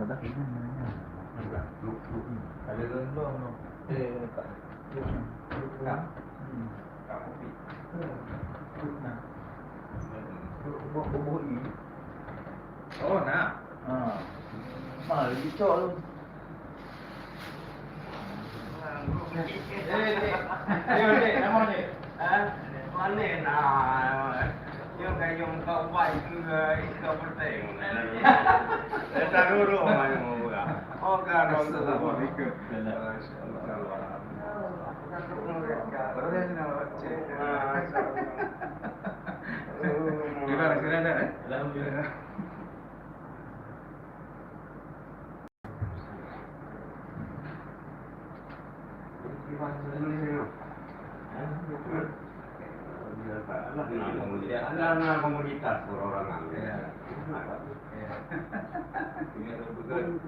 dah. Ada rendang no. Tak. Tak. Tak kopi. Nah. Bubuh ini. Oh, nak. Mal dicok tu. Dek, nama ni? Mana nak? Yung kayong kaubay ke ikaw penting. Tak dulu main muka. Oh kan, Rasulullah itu. Gimana sudah ada? Alhamdulillah. Anak komunitas orang ambil. Ini ada betul.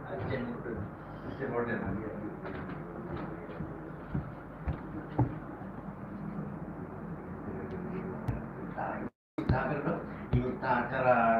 Ajen modern. Ajen modern. Kita cara